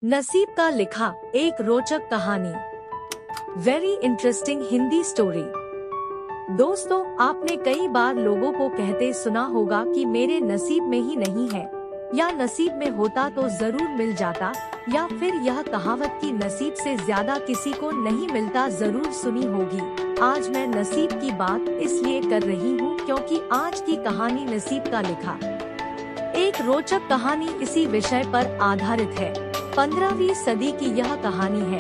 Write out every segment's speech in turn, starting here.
नसीब का लिखा एक रोचक कहानी। Very interesting Hindi story. दोस्तों, आपने कई बार लोगों को कहते सुना होगा कि मेरे नसीब में ही नहीं है, या नसीब में होता तो जरूर मिल जाता, या फिर यह कहावत कि नसीब से ज्यादा किसी को नहीं मिलता जरूर सुनी होगी। आज मैं नसीब की बात इसलिए कर रही हूँ क्योंकि आज की कहानी नसीब का लिखा एक रोचक कहानी इसी विषय पर आधारित है। 15वीं सदी की यह कहानी है।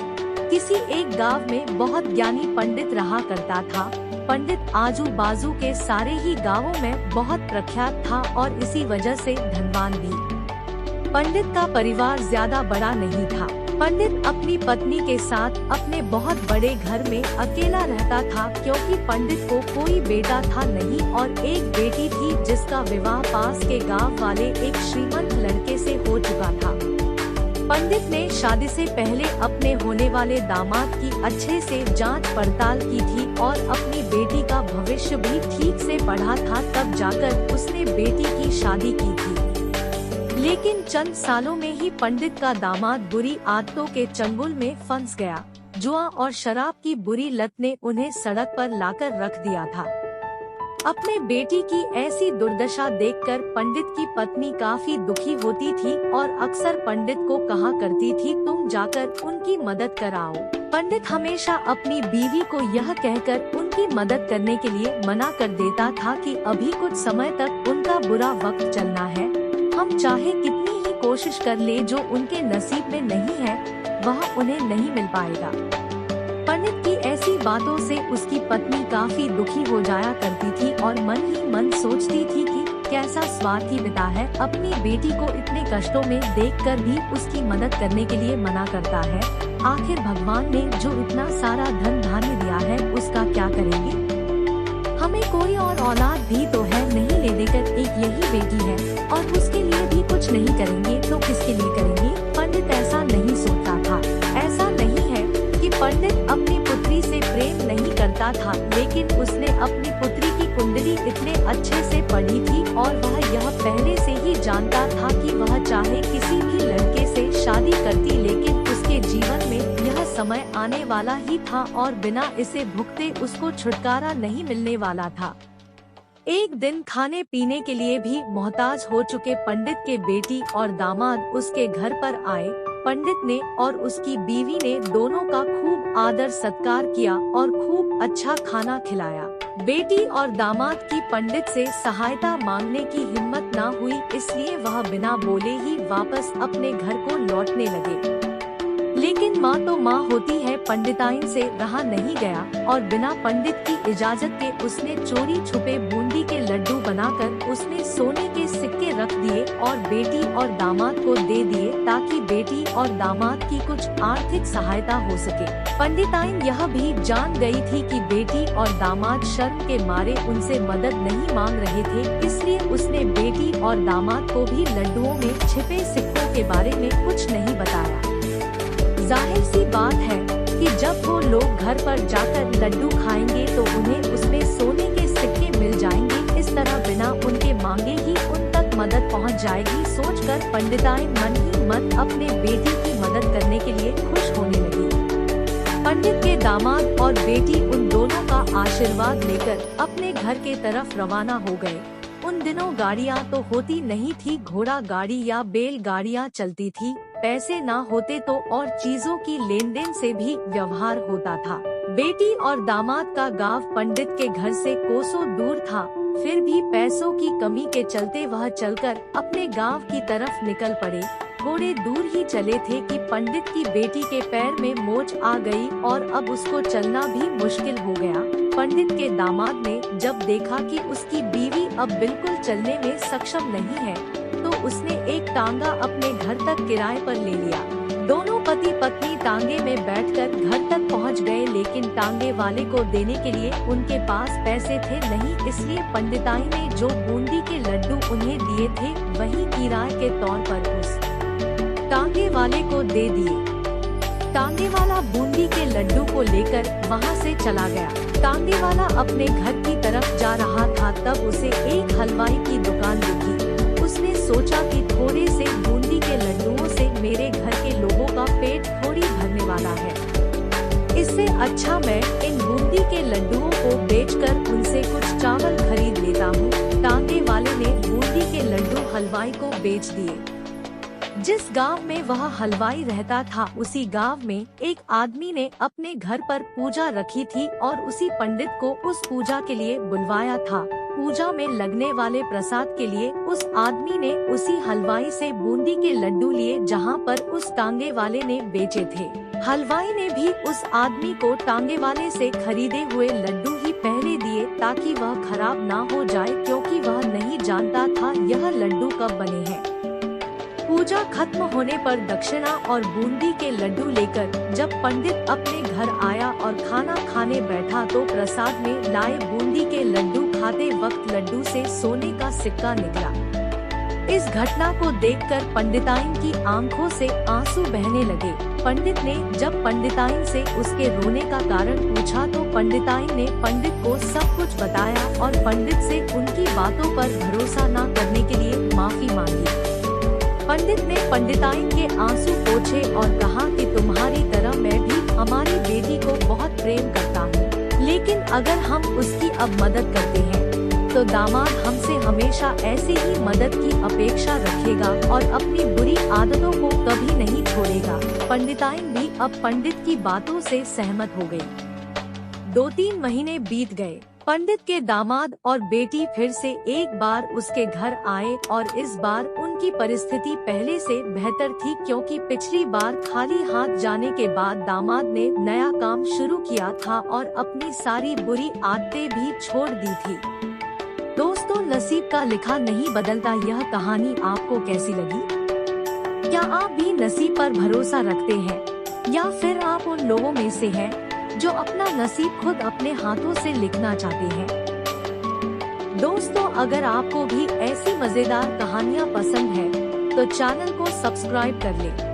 किसी एक गांव में बहुत ज्ञानी पंडित रहा करता था। पंडित आजू बाजू के सारे ही गांवों में बहुत प्रख्यात था और इसी वजह से धनवान भी। पंडित का परिवार ज्यादा बड़ा नहीं था। पंडित अपनी पत्नी के साथ अपने बहुत बड़े घर में अकेला रहता था क्योंकि पंडित को कोई बेटा था नहीं और एक बेटी थी जिसका विवाह पास के गांव वाले एक श्रीमंत लड़के से हो चुका था। पंडित ने शादी से पहले अपने होने वाले दामाद की अच्छे से जांच पड़ताल की थी और अपनी बेटी का भविष्य भी ठीक से पढ़ा था, तब जाकर उसने बेटी की शादी की थी। लेकिन चंद सालों में ही पंडित का दामाद बुरी आदतों के चंगुल में फंस गया। जुआ और शराब की बुरी लत ने उन्हें सड़क पर लाकर रख दिया था। अपने बेटी की ऐसी दुर्दशा देखकर पंडित की पत्नी काफी दुखी होती थी और अक्सर पंडित को कहा करती थी, तुम जाकर उनकी मदद कराओ। पंडित हमेशा अपनी बीवी को यह कहकर उनकी मदद करने के लिए मना कर देता था कि अभी कुछ समय तक उनका बुरा वक्त चलना है। हम चाहे कितनी ही कोशिश कर ले, जो उनके नसीब में नहीं है वह उन्हें नहीं मिल पाएगा। पंडित की ऐसी बातों से उसकी पत्नी काफी दुखी हो जाया करती थी और मन ही मन सोचती थी कि कैसा स्वार्थी पिता है, अपनी बेटी को इतने कष्टों में देखकर भी उसकी मदद करने के लिए मना करता है। आखिर भगवान ने जो इतना सारा धन धान्य दिया है उसका क्या करेंगे? हमें कोई और औलाद भी तो है नहीं, ले देकर एक यही बेटी है और उसके लिए भी कुछ नहीं करेंगे तो किसके लिए करेंगे? पंडित ऐसा नहीं सोचता था। ऐसा नहीं है कि पंडित अपनी पुत्री से प्रेम नहीं करता था, लेकिन उसने अपनी पुत्री की कुंडली इतने अच्छे से पढ़ी थी और वह यह पहले से ही जानता था कि वह चाहे किसी भी लड़के से शादी करती, लेकिन उसके जीवन में यह समय आने वाला ही था और बिना इसे भुगते उसको छुटकारा नहीं मिलने वाला था। एक दिन खाने पीने के लिए भी मोहताज हो चुके पंडित के बेटी और दामाद उसके घर पर आए। पंडित ने और उसकी बीवी ने दोनों का खूब आदर सत्कार किया और खूब अच्छा खाना खिलाया। बेटी और दामाद की पंडित से सहायता मांगने की हिम्मत न हुई, इसलिए वह बिना बोले ही वापस अपने घर को लौटने लगे। लेकिन माँ तो माँ होती है, पंडिताइन से रहा नहीं गया और बिना पंडित की इजाजत के उसने चोरी छुपे बूंदी के लड्डू बनाकर उसने सोने के सिक्के रख दिए और बेटी और दामाद को दे दिए ताकि बेटी और दामाद की कुछ आर्थिक सहायता हो सके। पंडिताइन यह भी जान गई थी कि बेटी और दामाद शर्म के मारे उनसे मदद नहीं मांग रहे थे, इसलिए उसने बेटी और दामाद को भी लड्डुओं में छिपे सिक्कों के बारे में कुछ नहीं बताया। जाहिर सी बात है कि जब वो लोग घर पर जाकर लड्डू खाएंगे तो उन्हें उसमें सोने के सिक्के मिल जाएंगे। इस तरह बिना उनके मांगे ही उन तक मदद पहुंच जाएगी। सोचकर पंडिताइन मन ही मन अपने बेटी की मदद करने के लिए खुश होने लगी। पंडित के दामाद और बेटी उन दोनों का आशीर्वाद लेकर अपने घर के तरफ रवाना हो गए। उन दिनों गाड़ियाँ तो होती नहीं थी, घोड़ा गाड़ी या बैल गाड़ियाँ चलती थी। पैसे ना होते तो और चीजों की लेन देन से भी व्यवहार होता था। बेटी और दामाद का गांव पंडित के घर से कोसों दूर था, फिर भी पैसों की कमी के चलते वह चलकर अपने गांव की तरफ निकल पड़े। थोड़े दूर ही चले थे कि पंडित की बेटी के पैर में मोच आ गई और अब उसको चलना भी मुश्किल हो गया। पंडित के दामाद ने जब देखा कि उसकी बीवी अब बिल्कुल चलने में सक्षम नहीं है, तो उसने एक टांगा अपने घर तक किराए पर ले लिया। दोनों पति पत्नी टांगे में बैठकर घर तक पहुंच गए, लेकिन टांगे वाले को देने के लिए उनके पास पैसे थे नहीं, इसलिए पंडिताई ने जो बूंदी के लड्डू उन्हें दिए थे वही किराए के तौर पर उस टांगे वाले को दे दिए। टांगे वाला बूंदी के लड्डू को लेकर वहां से चला गया। टांगे वाला अपने घर की तरफ जा रहा था, तब उसे एक हलवाई की दुकान दिखी। उसने सोचा कि थोड़े से बूंदी के लड्डुओं से मेरे घर के लोगों का ज्यादा है। इससे अच्छा मैं इन बूंदी के लड्डुओं को बेचकर उनसे कुछ चावल खरीद लेता हूँ। टांगे वाले ने बूंदी के लड्डू हलवाई को बेच दिए। जिस गांव में वह हलवाई रहता था, उसी गांव में एक आदमी ने अपने घर पर पूजा रखी थी और उसी पंडित को उस पूजा के लिए बुलवाया था। पूजा में लगने वाले प्रसाद के लिए उस आदमी ने उसी हलवाई से बूंदी के लड्डू लिए जहां पर उस टांगे वाले ने बेचे थे। हलवाई ने भी उस आदमी को टांगे वाले से खरीदे हुए लड्डू ही पहले दिए ताकि वह खराब ना हो जाए, क्योंकि वह नहीं जानता था यह लड्डू कब बने हैं। पूजा खत्म होने पर दक्षिणा और बूंदी के लड्डू लेकर जब पंडित अपने घर आया और खाना खाने बैठा तो प्रसाद में लाए बूंदी के लड्डू खाते वक्त लड्डू से सोने का सिक्का निकला। इस घटना को देखकर पंडिताइन की आंखों से आंसू बहने लगे। पंडित ने जब पंडिताइन से उसके रोने का कारण पूछा तो पंडिताइन ने पंडित को सब कुछ बताया और पंडित से उनकी बातों पर भरोसा न करने के लिए माफी मांगी। पंडित ने पंडिताइन के आंसू पोंछे और कहा कि तुम्हारी तरह मैं भी हमारी बेटी को बहुत प्रेम करता हूँ, लेकिन अगर हम उसकी अब मदद करते हैं तो दामाद हमसे हमेशा ऐसे ही मदद की अपेक्षा रखेगा और अपनी बुरी आदतों को कभी नहीं छोड़ेगा। पंडिताइन भी अब पंडित की बातों से सहमत हो गई। 2-3 महीने बीत गए। पंडित के दामाद और बेटी फिर से एक बार उसके घर आए और इस बार उनकी परिस्थिति पहले से बेहतर थी, क्योंकि पिछली बार खाली हाथ जाने के बाद दामाद ने नया काम शुरू किया था और अपनी सारी बुरी आदतें भी छोड़ दी थी। दोस्तों, नसीब का लिखा नहीं बदलता, यह कहानी आपको कैसी लगी? क्या आप भी नसीब पर भरोसा रखते हैं या फिर आप उन लोगों में से हैं जो अपना नसीब खुद अपने हाथों से लिखना चाहते हैं? दोस्तों, अगर आपको भी ऐसी मजेदार कहानियाँ पसंद है तो चैनल को सब्सक्राइब कर लें।